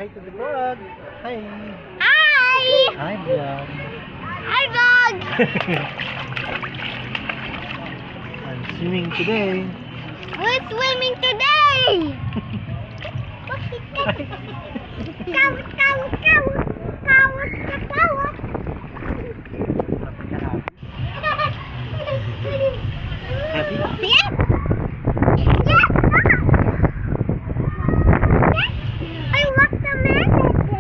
hi to the vlog. Hi. Hi! Hi, vlog. Hi, vlog! I'm swimming today. We're swimming today! Kawat, kawat, kawat! Kawat, kawat! Happy? Yes! Yes! I want the messages!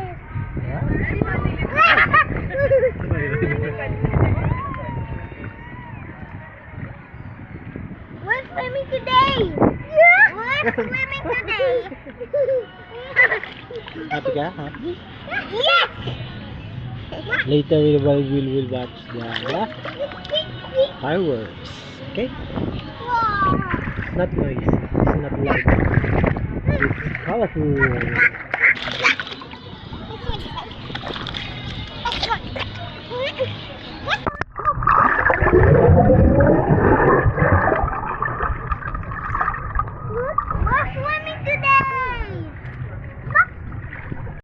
We're swimming today! Yeah! We're swimming today! Happy ka? Happy? Yes! Later we will watch the fireworks. Okay? Wow! It's not noisy. It's not loud. It's colorful.